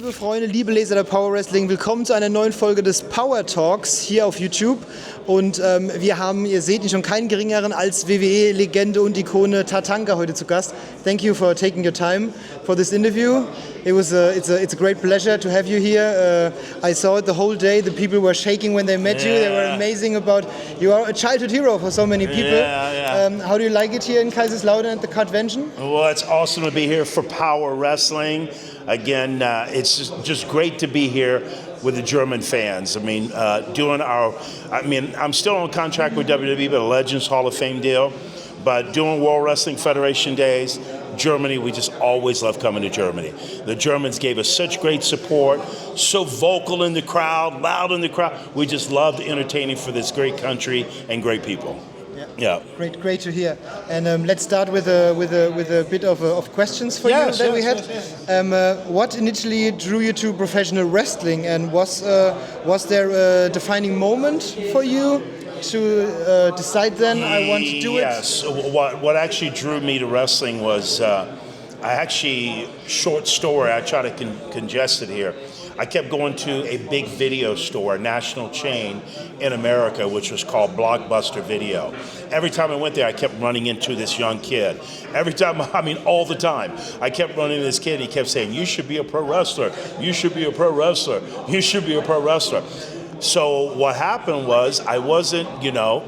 Liebe Freunde, liebe Leser der Power Wrestling, willkommen zu einer neuen Folge des Power Talks hier auf YouTube. Und wir haben, ihr seht ihn schon, keinen geringeren als WWE Legende und Ikone Tatanka heute zu Gast. Thank you for taking your time for this interview. It's a great pleasure to have you here. I saw it the whole day. The people were shaking when they met you. They were amazing you are a childhood hero for so many people. How do you like it here in Kaiserslautern at the Cardvention? Well, it's awesome to be here for Power Wrestling. Again, it's just great to be here with the German fans. I mean, I'm still on contract with WWE, but a Legends Hall of Fame deal. But doing World Wrestling Federation days, Germany, we just always love coming to Germany. The Germans gave us such great support, so vocal in the crowd, loud in the crowd. We just loved entertaining for this great country and great people. Yeah. Great to hear. And let's start with a bit of questions for you that we had. What initially drew you to professional wrestling, and was there a defining moment for you to decide then I want to do it? Yes. What actually drew me to wrestling was short story. I try to congest it here. I kept going to a big video store, a national chain in America, which was called Blockbuster Video. Every time I went there, I kept running into this young kid. All the time. I kept running into this kid, and he kept saying, "You should be a pro wrestler. You should be a pro wrestler. You should be a pro wrestler." So what happened was I wasn't,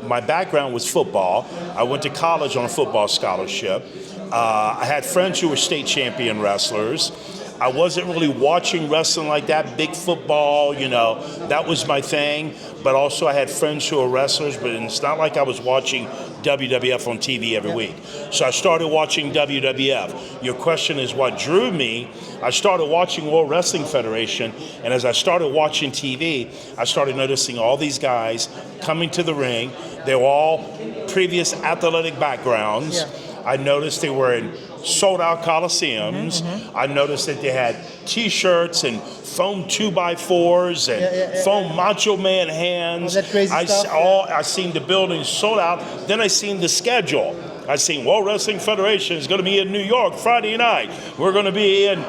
my background was football. I went to college on a football scholarship. I had friends who were state champion wrestlers. I wasn't really watching wrestling like that, big football, that was my thing. But also I had friends who were wrestlers, but it's not like I was watching WWF on TV every week. So I started watching WWF. Your question is what drew me. I started watching World Wrestling Federation, and as I started watching TV, I started noticing all these guys coming to the ring. They were all previous athletic backgrounds. Yeah. I noticed they were in sold-out coliseums. I noticed that they had T-shirts and foam 2x4s and foam Macho Man hands. That crazy stuff. I seen the building sold out. Then I seen the schedule. I seen World Wrestling Federation is going to be in New York Friday night. We're going to be in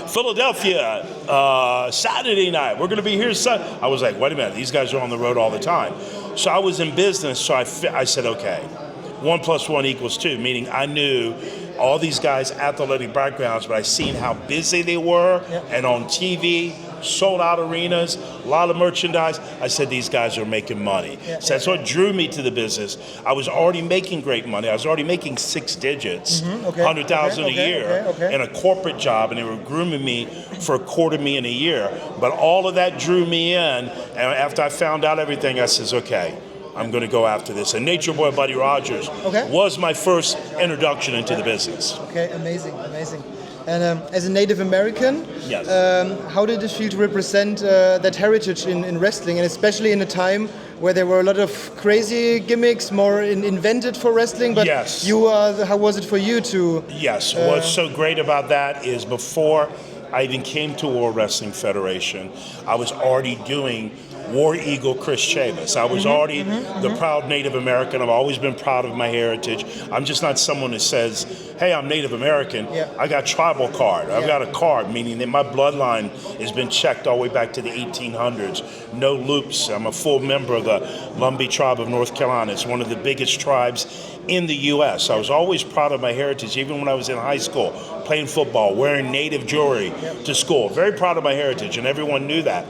Philadelphia Saturday night. We're going to be here Sunday. I was like, wait a minute, these guys are on the road all the time. So I was in business, so I said, okay, 1 + 1 = 2, meaning I knew all these guys' athletic backgrounds, but I seen how busy they were, and on TV, sold out arenas, a lot of merchandise. I said, these guys are making money. So that's what drew me to the business. I was already making great money. I was already making 6 digits, $100,000 a year in a corporate job, and they were grooming me for $250,000 a year. But all of that drew me in, and after I found out everything, I says, okay, I'm going to go after this. And Nature Boy Buddy Rogers was my first introduction into the business. Okay, amazing. And as a Native American, how did it feel to represent that heritage in wrestling, and especially in a time where there were a lot of crazy gimmicks, more invented for wrestling? But how was it for you to? Yes, what's so great about that is before I even came to World Wrestling Federation, I was already doing War Eagle Chris Chavis. I was already the proud Native American. I've always been proud of my heritage. I'm just not someone that says, hey, I'm Native American. I got tribal card. I've got a card, meaning that my bloodline has been checked all the way back to the 1800s. No loops. I'm a full member of the Lumbee tribe of North Carolina. It's one of the biggest tribes in the U.S. I was always proud of my heritage, even when I was in high school, playing football, wearing Native jewelry to school. Very proud of my heritage, and everyone knew that.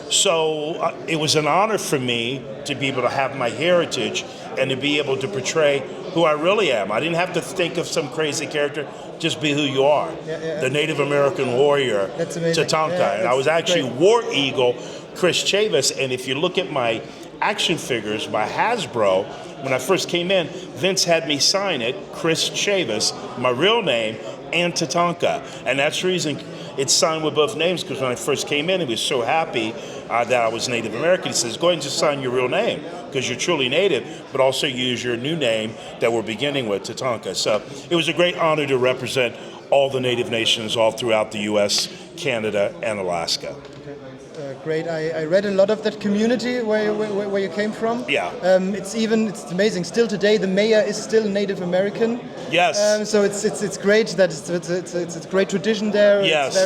So it was an honor for me to be able to have my heritage and to be able to portray who I really am. I didn't have to think of some crazy character, just be who you are. The Native American warrior, Tatanka. And I was actually War Eagle Chris Chavis. And if you look at my action figures by Hasbro, when I first came in, Vince had me sign it, Chris Chavis, my real name, and Tatanka. And that's the reason it's signed with both names, because when I first came in, he was so happy that I was Native American. He says, go ahead and just sign your real name, because you're truly Native, but also use your new name that we're beginning with, Tatanka. So it was a great honor to represent all the Native nations all throughout the U.S., Canada, and Alaska. great. I read a lot of that community where you came from. Yeah. It's amazing. Still today, the mayor is still Native American. Yes. So it's great that it's a great tradition there. Yes.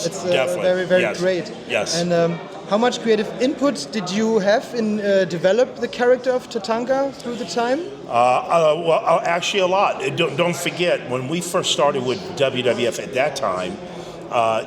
It's Definitely. very great. Yes. And how much creative input did you have in develop the character of Tatanka through the time? Well, actually a lot. Don't forget, when we first started with WWF at that time,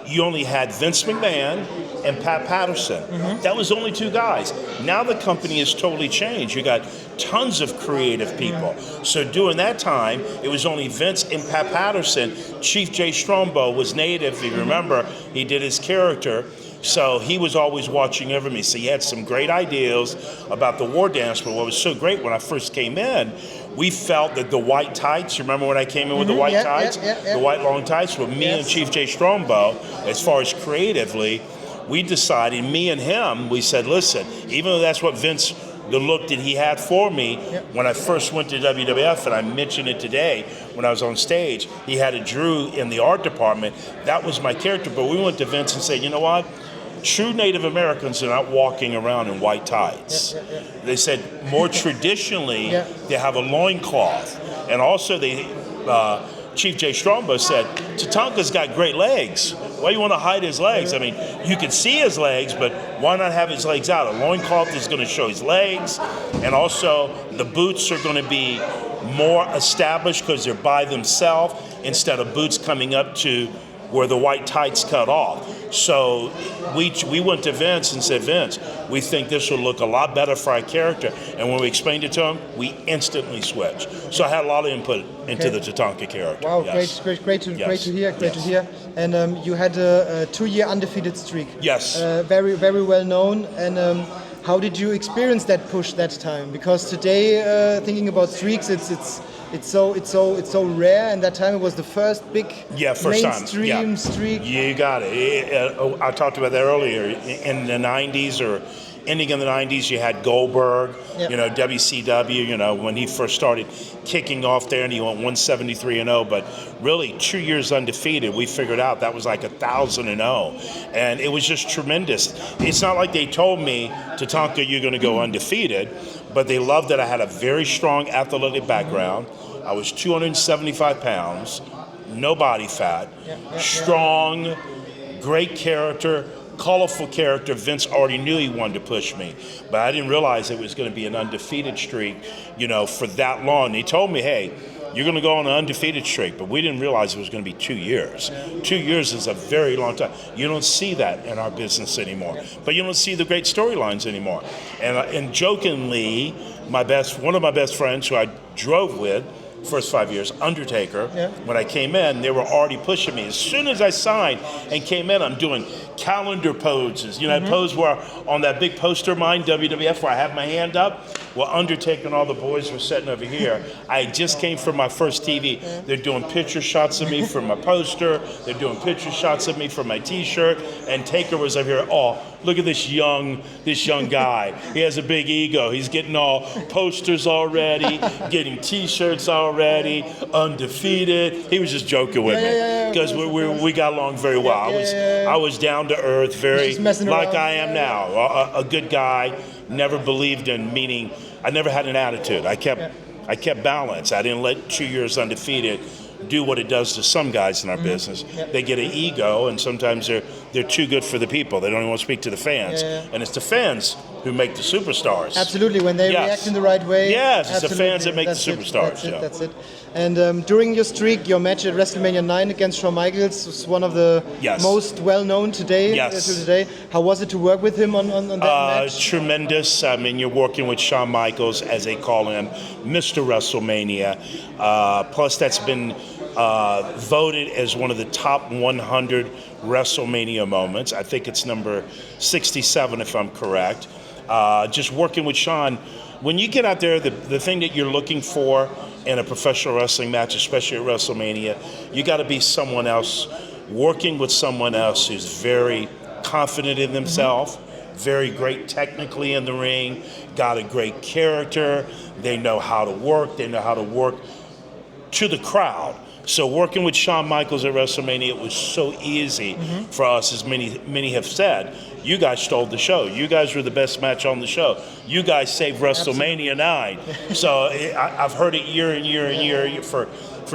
you only had Vince McMahon and Pat Patterson. That was only two guys. Now the company has totally changed. You got tons of creative people. So during that time, it was only Vince and Pat Patterson. Chief Jay Strongbow was native, if you remember. He did his character. So he was always watching over me. So he had some great ideas about the war dance. But what was so great when I first came in, we felt that the white tights, you remember when I came in with the white tights? The white long tights with me and Chief Jay Strongbow, as far as creatively, we decided, me and him, we said, listen, even though that's what Vince, the look that he had for me when I first went to WWF, and I mentioned it today when I was on stage, he had a Drew in the art department. That was my character. But we went to Vince and said, you know what? True Native Americans are not walking around in white tights. They said more traditionally, they have a loincloth. And also Chief Jay Strongbow said, Tatanka's got great legs. Why do you want to hide his legs? I mean, you can see his legs, but why not have his legs out? A loincloth is going to show his legs. And also the boots are going to be more established because they're by themselves instead of boots coming up to where the white tights cut off. So we went to Vince and said, Vince, we think this will look a lot better for our character. And when we explained it to him, we instantly switched. So I had a lot of input into the Tatanka character. Wow, great to hear. And you had a 2-year undefeated streak. Yes. Very well known. And how did you experience that push that time? Because today, thinking about streaks, it's so rare, and that time it was the first big mainstream streak. You got it. I talked about that earlier. In the 90s or ending in the 90s, you had Goldberg, WCW, when he first started kicking off there, and he went 173-0, but really 2 years undefeated. We figured out that was like 1,000-0, and it was just tremendous. It's not like they told me, Tatanka, you're going to go undefeated, but they loved that I had a very strong athletic background. I was 275 pounds, no body fat, strong, great character, colorful character. Vince already knew he wanted to push me, but I didn't realize it was going to be an undefeated streak, for that long. He told me, hey, you're going to go on an undefeated streak, but we didn't realize it was going to be 2 years. 2 years is a very long time. You don't see that in our business anymore, but you don't see the great storylines anymore. And jokingly, one of my best friends who I drove with, first 5 years, Undertaker, when I came in, they were already pushing me. As soon as I signed and came in, I'm doing calendar poses. That pose where on that big poster of mine, WWF, where I have my hand up. Well, Undertaker and all the boys were sitting over here. I just came from my first TV. They're doing picture shots of me from my poster. They're doing picture shots of me from my T-shirt. And Taker was over here. Oh, look at this young guy. He has a big ego. He's getting all posters already, getting T-shirts already, undefeated. He was just joking with me because we got along very well. I was down to earth, very like I am now. A good guy. Never believed in meaning. I never had an attitude. I kept balance. I didn't let 2 years undefeated do what it does to some guys in our business. They get an ego, and sometimes they're too good for the people. They don't even want to speak to the fans. And it's the fans who make the superstars. Absolutely, when they react in the right way. Yes, it's the fans that make the superstars. That's it. And during your streak, your match at WrestleMania 9 against Shawn Michaels was one of the most well-known today. How was it to work with him on that match? Tremendous. I mean, you're working with Shawn Michaels, as they call him, Mr. WrestleMania. Plus, that's been voted as one of the top 100 WrestleMania moments. I think it's number 67, if I'm correct. Just working with Shawn. When you get out there, the thing that you're looking for in a professional wrestling match, especially at WrestleMania, you got to be someone else, working with someone else who's very confident in themselves, very great technically in the ring, got a great character, they know how to work to the crowd. So working with Shawn Michaels at WrestleMania, it was so easy for us, as many have said. You guys stole the show. You guys were the best match on the show. You guys saved WrestleMania 9. So I've heard it year and year and year for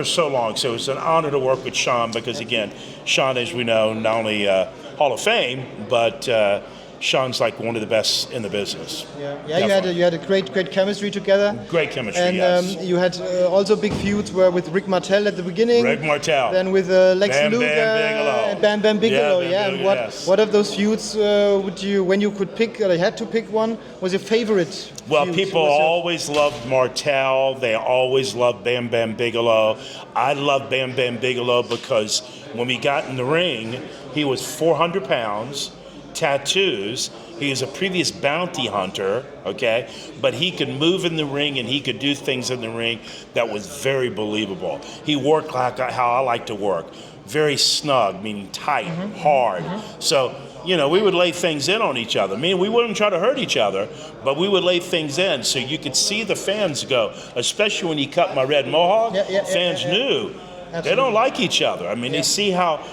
so long. So it's an honor to work with Shawn because, again, Shawn, as we know, not only Hall of Fame, but Shawn's like one of the best in the business. Yeah. You had a great chemistry together. Great chemistry, and yes. You had also big feuds were with Rick Martel at the beginning. Rick Martel. Then with Lex Luger. And Bam Bam Bigelow. And what of those feuds would you, when you could pick, or you had to pick one, was your favorite? Well, people always loved Martel. They always loved Bam Bam Bigelow. I love Bam Bam Bigelow because when we got in the ring, he was 400 pounds. Tattoos. He was a previous bounty hunter, okay? But he could move in the ring and he could do things in the ring that was very believable. He worked like how I like to work. Very snug, meaning tight, hard. So, we would lay things in on each other. I mean, we wouldn't try to hurt each other, but we would lay things in so you could see the fans go, especially when he cut my red mohawk, fans knew. Absolutely. They don't like each other. I mean, they see how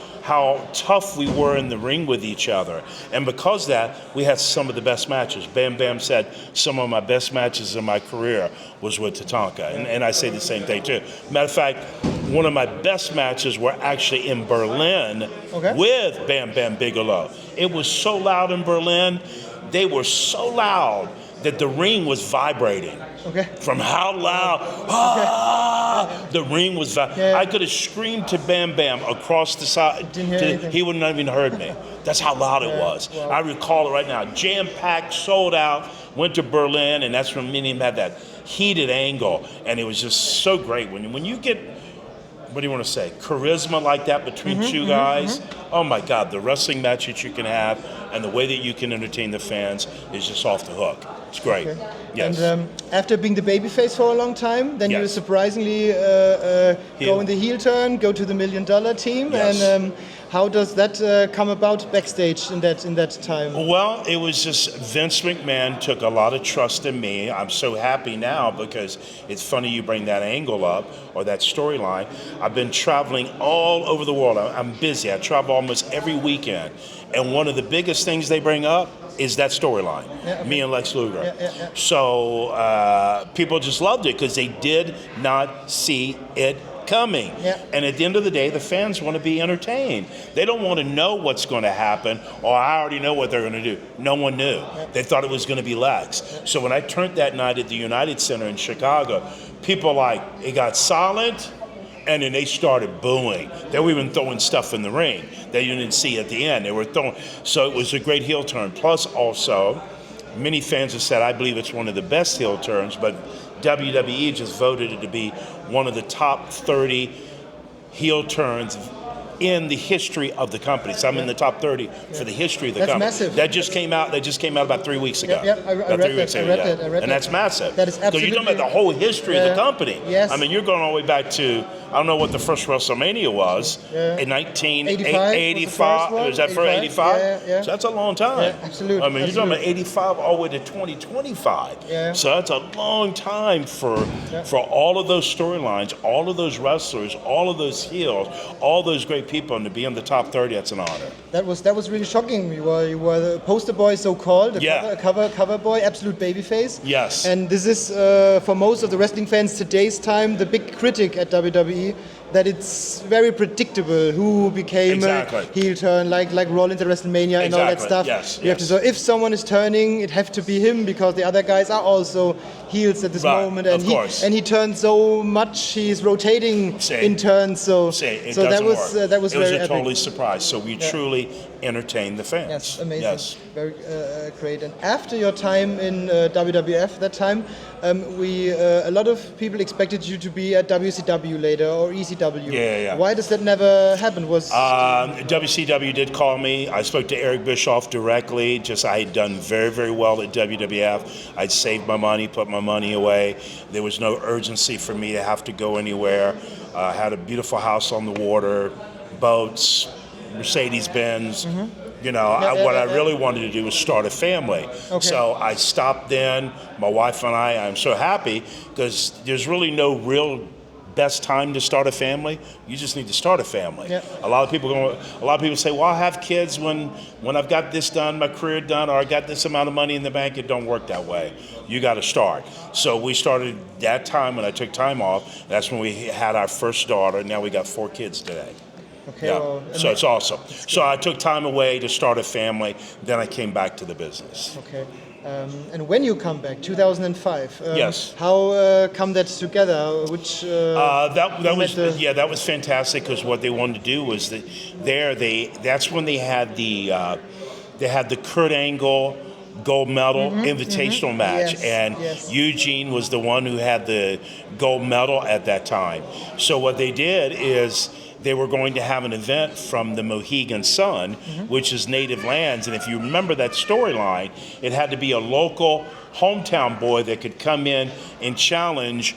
tough we were in the ring with each other. And because of that, we had some of the best matches. Bam Bam said some of my best matches in my career was with Tatanka. And I say the same thing too. Matter of fact, one of my best matches were actually in Berlin with Bam Bam Bigelow. It was so loud in Berlin. They were so loud that the ring was vibrating. From how loud, the ring was vibrating. I could have screamed to Bam Bam across the side. He wouldn't have even heard me. That's how loud it was. Wow. I recall it right now. Jam-packed, sold out, went to Berlin, and that's when me and him had that heated angle. And it was just so great. When you get, what do you want to say, charisma like that between two guys, oh my God, the wrestling match that you can have and the way that you can entertain the fans is just off the hook. It's great. Yes. And after being the babyface for a long time, then you surprisingly go in the heel turn, go to the $1 Million team, and how does that come about backstage in that time? Well, it was just Vince McMahon took a lot of trust in me. I'm so happy now because it's funny you bring that angle up or that storyline. I've been traveling all over the world. I'm busy. I travel almost every weekend. And one of the biggest things they bring up is that storyline, me and Lex Luger. So people just loved it because they did not see it coming. And at the end of the day, the fans want to be entertained. They don't want to know what's going to happen, or I already know what they're going to do. No one knew. They thought it was going to be Lex. So when I turned that night at the United Center in Chicago, people it got silent, and then they started booing. They were even throwing stuff in the ring that you didn't see at the end. They were throwing. So it was a great heel turn. Plus, also, many fans have said I believe it's one of the best heel turns, but WWE just voted it to be one of the top 30 heel turns in the history of the company. So I'm in the top 30 for the history of the company. That's massive. That just came out about 3 weeks ago. I read that. And that's massive. That is absolutely. Because you're talking about the whole history of the company. Yes. I mean, you're going all the way back to, I don't know what the first WrestleMania was, in 1985. Was that for 85? So that's a long time. Absolutely. I mean, you're talking about 85 all the way to 2025. So that's a long time for all of those storylines, all of those wrestlers, all of those heels, all those great people, and to be in the top 30, that's an honor. That was really shocking. You were the poster boy, so called, cover boy, absolute babyface. Yes. And this is for most of the wrestling fans today's time the big critic at WWE, that it's very predictable who became a heel turn, like Rollins at WrestleMania and all that stuff. You have to, so if someone is turning, it have to be him because the other guys are also heels at this moment, and he turns so much. He's rotating in turns, so that was it was very a totally surprise. So we truly entertained the fans. Yes, amazing. Yes. Very great. And after your time in WWF, that time, a lot of people expected you to be at WCW later or ECW. Why does that never happen? WCW did call me. I spoke to Eric Bischoff directly. I had done very, very well at WWF. I'd saved my money, put my money away. There was no urgency for me to have to go anywhere. I had a beautiful house on the water, boats, Mercedes-Benz. What I really wanted to do was start a family. So I stopped then. My wife and I'm so happy because there's really no real best time to start a family, you just need to start a family. Yeah. A lot of people say, well, I'll have kids when I've got this done, my career done, or I got this amount of money in the bank. It don't work that way. You got to start. So we started that time when I took time off. That's when we had our first daughter. Now we got 4 kids today. Okay, yeah. well, So it's awesome. So I took time away to start a family. Then I came back to the business. Okay. And when you come back, 2005. Yes. How come that together? Which that was fantastic because what they wanted to do was that's when they had the Kurt Angle gold medal invitational match, yes, and yes. Eugene was the one who had the gold medal at that time. So what they did is they were going to have an event from the Mohegan Sun, which is native lands. And if you remember that storyline, it had to be a local hometown boy that could come in and challenge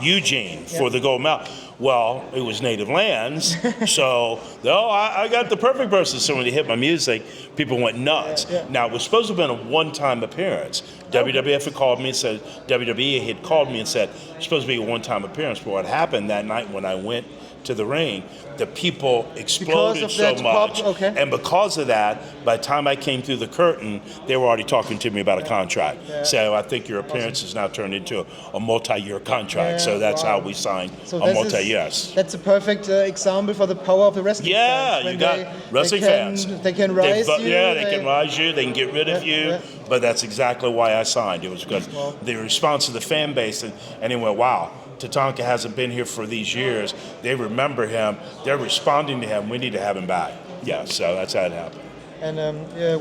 Eugene for the gold medal. Well, it was native lands, so I got the perfect person. So when they hit my music, people went nuts. Yeah. Now, it was supposed to have been a one-time appearance. WWF had called me and said, WWE had called me and said, it's supposed to be a one-time appearance. But what happened that night when I went to the ring, the people exploded so much. Okay. And because of that, by the time I came through the curtain, they were already talking to me about a contract. Yeah. So I think your appearance has now turned into a multi-year contract. So that's how we signed a multi-year. That's a perfect example for the power of the wrestling fans. You got wrestling fans. They can rise you. Yeah, they can rise you. They can get rid of you. Yeah. But that's exactly why I signed. It was because the response of the fan base, and they went, wow, Tatanka hasn't been here for these years. They remember him. They're responding to him. We need to have him back. Yeah, so that's how it happened. And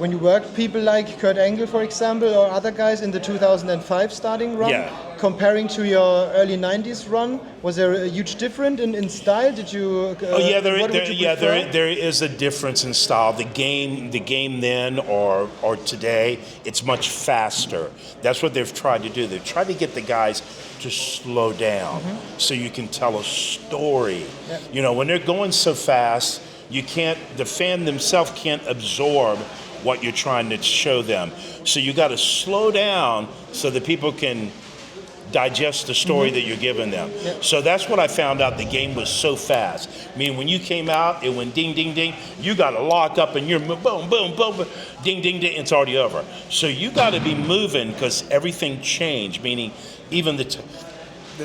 when you worked people like Kurt Angle, for example, or other guys in the 2005 starting run, comparing to your early 90s run, was there a huge difference in style? Did you? There is a difference in style. The game then or today, it's much faster. That's what they've tried to do. They've tried to get the guys to slow down so you can tell a story. Yeah. You know, when they're going so fast, the fan themselves can't absorb what you're trying to show them. So you got to slow down so that people can digest the story that you're giving them. Yep. So that's what I found out. The game was so fast. I mean, when you came out, it went ding, ding, ding. You got to lock up and you're boom, boom, boom, ding, ding, ding. It's already over. So you got to be moving because everything changed, meaning even the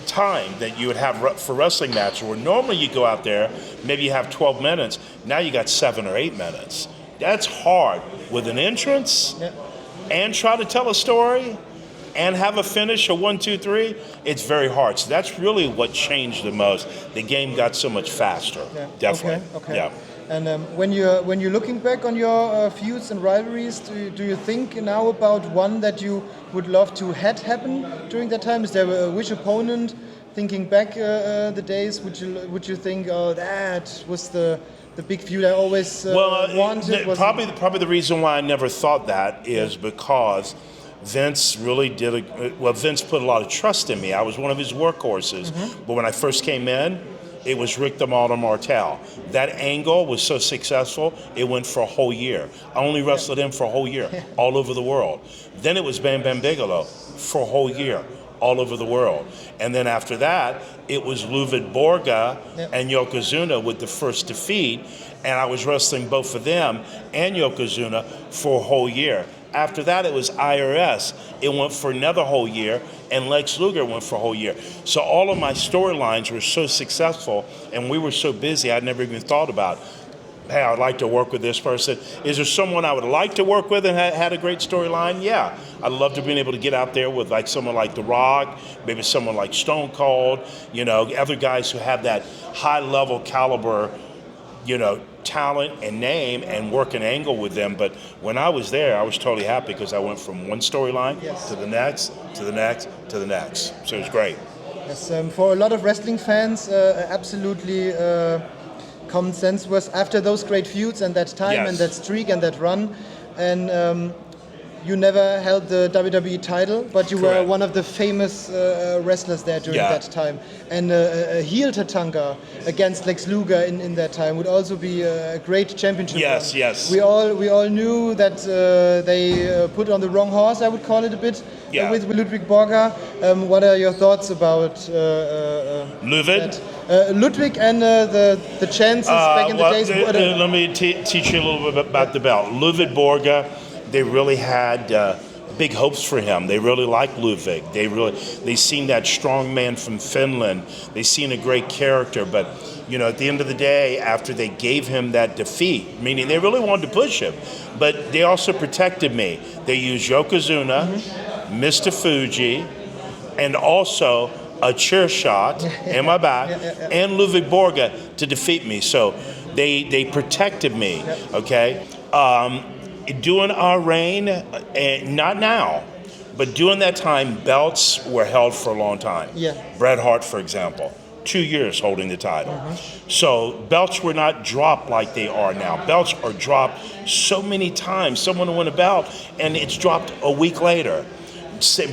time that you would have for wrestling matches, where normally you go out there, maybe you have 12 minutes, now you got 7 or 8 minutes. That's hard with an entrance and try to tell a story and have a finish, a 1, 2, 3. It's very hard. So that's really what changed the most. The game got so much faster. Yeah. Definitely. Okay. Yeah. And when you're looking back on your feuds and rivalries, do you think now about one that you would love to had happen during that time? Is there a which opponent? Thinking back the days, would you think, oh, that was the big feud I always wanted? Probably the reason why I never thought that is because Vince really Vince put a lot of trust in me. I was one of his workhorses. But when I first came in, it was Rick the Model Martel. That angle was so successful, it went for a whole year. I only wrestled him for a whole year, all over the world. Then it was Bam Bam Bigelow for a whole year, all over the world. And then after that, it was Ludwig Borga and Yokozuna with the first defeat, and I was wrestling both of them and Yokozuna for a whole year. After that, it was IRS. It went for another whole year, and Lex Luger went for a whole year. So all of my storylines were so successful, and we were so busy, I'd never even thought about, hey, I'd like to work with this person. Is there someone I would like to work with and had a great storyline? Yeah. I'd love to be able to get out there with like someone like The Rock, maybe someone like Stone Cold, other guys who have that high-level caliber, talent and name and work an angle with them. But when I was there, I was totally happy because I went from one storyline to the next, to the next, to the next. So it was great. Yes, for a lot of wrestling fans, absolutely common sense was after those great feuds and that time and that streak and that run, and you never held the WWE title, but you were Correct. one of the famous wrestlers there during that time. And heel Tatanka against Lex Luger in that time would also be a great championship. Yes, run. yes. We all knew that they put on the wrong horse, I would call it a bit, with Ludwig Borga. What are your thoughts about Ludwig? Ludwig and the chances back in the days? Let me teach you a little bit about the belt. Ludwig Borga, they really had big hopes for him. They really liked Ludwig. They seen that strong man from Finland. They seen a great character, but at the end of the day, after they gave him that defeat, meaning they really wanted to push him, but they also protected me. They used Yokozuna, Mr. Fuji, and also a chair shot in my back, and Ludwig Borga to defeat me. So they protected me, okay? During our reign, not now, but during that time, belts were held for a long time. Yeah. Bret Hart, for example, 2 years holding the title. So belts were not dropped like they are now. Belts are dropped so many times. Someone will win a belt, and it's dropped a week later.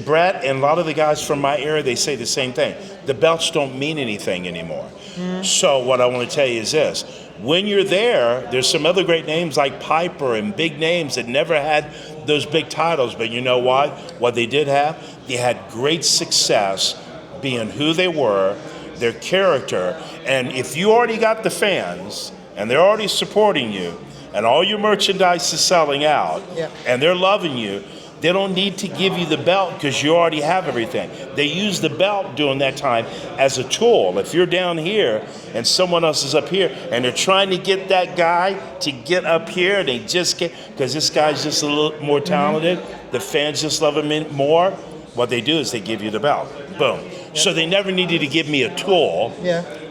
Bret and a lot of the guys from my era, they say the same thing. The belts don't mean anything anymore. So what I want to tell you is this. When you're there's some other great names like Piper and big names that never had those big titles. But you know what? What they did have? They had great success being who they were, their character. And if you already got the fans and they're already supporting you and all your merchandise is selling out and they're loving you, they don't need to give you the belt because you already have everything. They use the belt during that time as a tool. If you're down here and someone else is up here and they're trying to get that guy to get up here, they just get, because this guy's just a little more talented, the fans just love him more, what they do is they give you the belt. Boom. So they never needed to give me a tool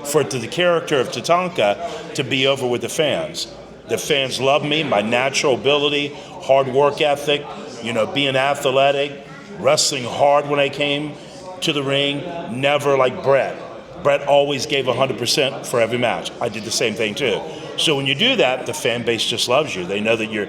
for the character of Tatanka to be over with the fans. The fans love me, my natural ability, hard work ethic, being athletic, wrestling hard when I came to the ring, never like Bret. Bret always gave 100% for every match. I did the same thing too. So when you do that, the fan base just loves you. They know that you're,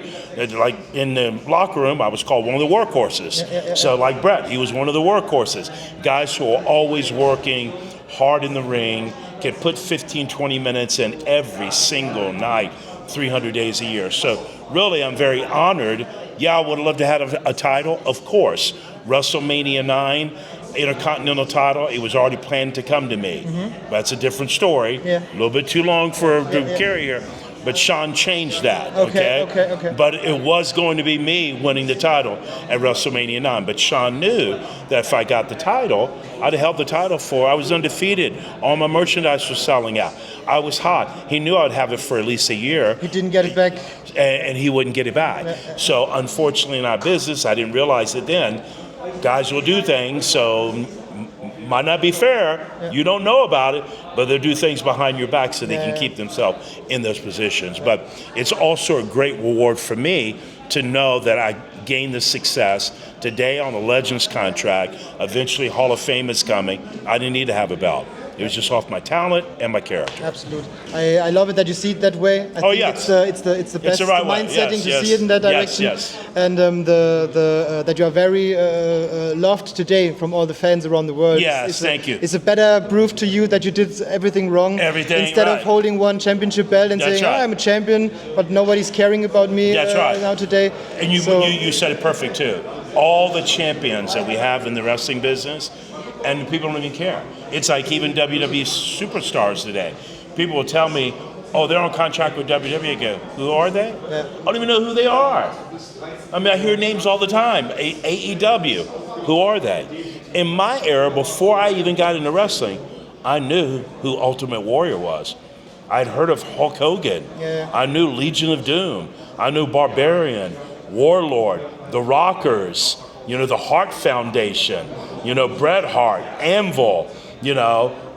like in the locker room, I was called one of the workhorses. So like Bret, he was one of the workhorses. Guys who are always working hard in the ring, can put 15, 20 minutes in every single night, 300 days a year. So really, I'm very honored. Yeah, I would have loved to have a title, of course. WrestleMania 9, Intercontinental title, it was already planned to come to me. That's a different story. A little bit too long to carry here. But Sean changed that, okay? But it was going to be me winning the title at WrestleMania 9. But Sean knew that if I got the title, I'd have held the title I was undefeated. All my merchandise was selling out. I was hot. He knew I'd have it for at least a year. He didn't get it back. And he wouldn't get it back. So unfortunately in our business, I didn't realize it then. Guys will do things, so might not be fair. You don't know about it, but they'll do things behind your back so they can keep themselves in those positions. But it's also a great reward for me to know that I gained the success today on a Legends contract. Eventually Hall of Fame is coming. I didn't need to have a belt. It was just off my talent and my character. Absolutely. I love it that you see it that way. I think it's the best right mind setting to see it in that direction. Yes. And that you are very loved today from all the fans around the world. Yes, thank you. It's a better proof to you that you did everything wrong. Instead of holding one championship belt and saying, I'm a champion, but nobody's caring about me now today. And you said it perfect too. All the champions that we have in the wrestling business, and people don't even care. It's like even WWE Superstars today. People will tell me, oh, they're on contract with WWE. I go, who are they? I don't even know who they are. I mean, I hear names all the time. AEW, who are they? In my era, before I even got into wrestling, I knew who Ultimate Warrior was. I'd heard of Hulk Hogan. I knew Legion of Doom. I knew Barbarian, Warlord, The Rockers, the Hart Foundation, Bret Hart, Anvil,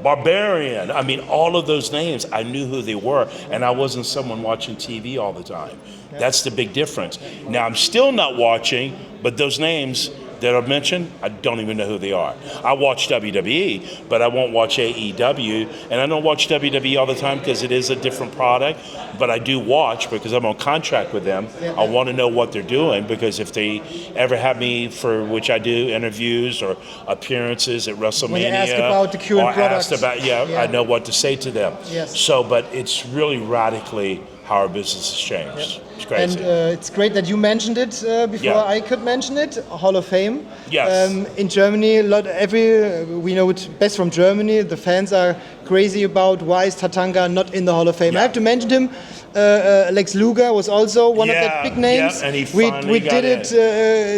Barbarian. I mean, all of those names, I knew who they were, and I wasn't someone watching TV all the time. That's the big difference. Now, I'm still not watching, but those names that are mentioned, I don't even know who they are. I watch WWE, but I won't watch AEW, and I don't watch WWE all the time because it is a different product, but I do watch because I'm on contract with them. I want to know what they're doing, because if they ever have me for, which I do, interviews or appearances at WrestleMania, when they ask about the current products, I know what to say to them. Yes. So, but it's really radically how our business has changed. It's crazy. And it's great that you mentioned it before I could mention it. Hall of Fame. Yes. In Germany, we know it best from Germany. The fans are crazy about why is Tatanka not in the Hall of Fame. I have to mention him. Lex Luger was also one of the big names. And he we did it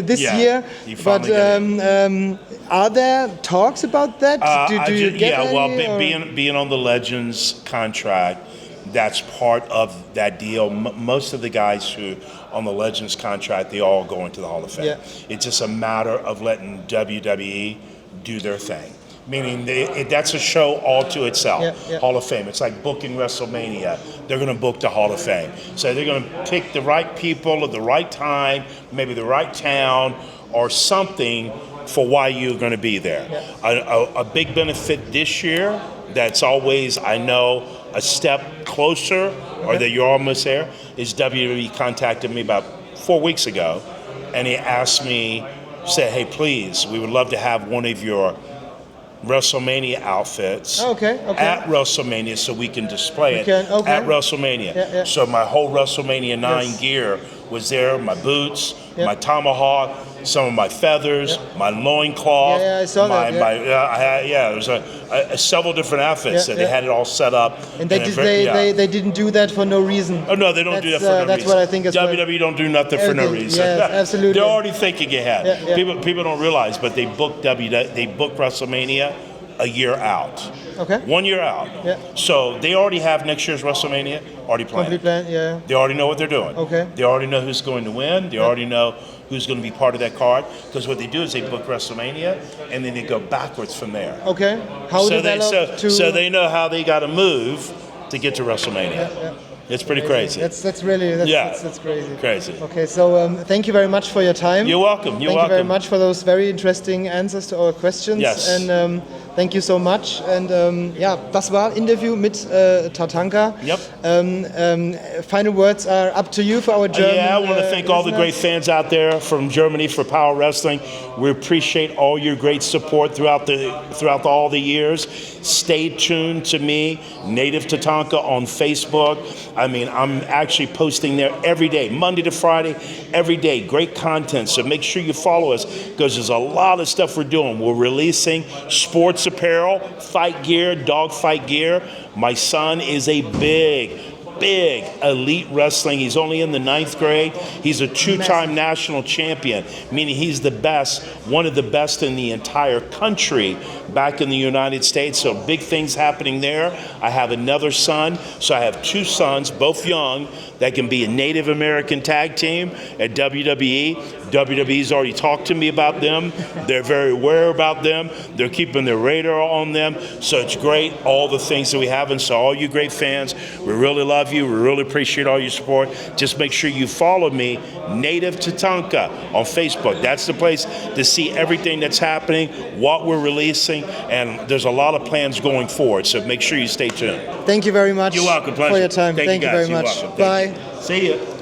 this year. But are there talks about that? Do you get any, being on the Legends contract, that's part of that deal. Most of the guys who on the Legends contract, they all go into the Hall of Fame. It's just a matter of letting WWE do their thing. Meaning that's a show all to itself. Hall of Fame. It's like booking WrestleMania. They're going to book the Hall of Fame. So they're going to pick the right people at the right time, maybe the right town or something for why you're going to be there. A big benefit this year that's always, I know, a step closer, or that you're almost there, is WWE contacted me about 4 weeks ago, and he asked me, said, hey, please, we would love to have one of your WrestleMania outfits at WrestleMania so we can display it at WrestleMania. So my whole WrestleMania 9 gear was there, my boots, my tomahawk, some of my feathers, my loincloth. I saw that. There was several different outfits that they had it all set up. And they didn't do that for no reason. Oh no, they don't do that for no reason. That's what I think is WWE don't do nothing for no reason. Yes, absolutely. They're already thinking ahead. People don't realize, but they booked WrestleMania a year out. 1 year out. So they already have next year's WrestleMania already planned. They already know what they're doing. They already know who's going to win. They already know who's going to be part of that card. Because what they do is they book WrestleMania and then they go backwards from there. So they know how they got to move to get to WrestleMania. It's pretty crazy. That's crazy. Crazy. Okay, so thank you very much for your time. You're welcome. Thank you very much for those very interesting answers to our questions. And thank you so much. And das war Interview mit Tatanka. Final words are up to you for our German. I want to thank all the great fans out there from Germany for Power Wrestling. We appreciate all your great support throughout all the years. Stay tuned to me, Native Tatanka, on Facebook. I mean, I'm actually posting there every day, Monday to Friday, every day. Great content, so make sure you follow us because there's a lot of stuff we're doing. We're releasing sports apparel, fight gear, dog fight gear. My son is a big elite wrestling. He's only in the 9th grade. He's a 2-time national champion, meaning he's the best, one of the best in the entire country back in the United States. So big things happening there. I have another son. So I have 2 sons, both young, that can be a Native American tag team at WWE. WWE's already talked to me about them. They're very aware about them. They're keeping their radar on them. So it's great, all the things that we have. And so all you great fans, we really love you. We really appreciate all your support. Just make sure you follow me, Native Tatanka, on Facebook. That's the place to see everything that's happening, what we're releasing, and there's a lot of plans going forward. So make sure you stay tuned. Thank you very much. You're welcome. Pleasure. For your time. Thank you very much. Bye. See you.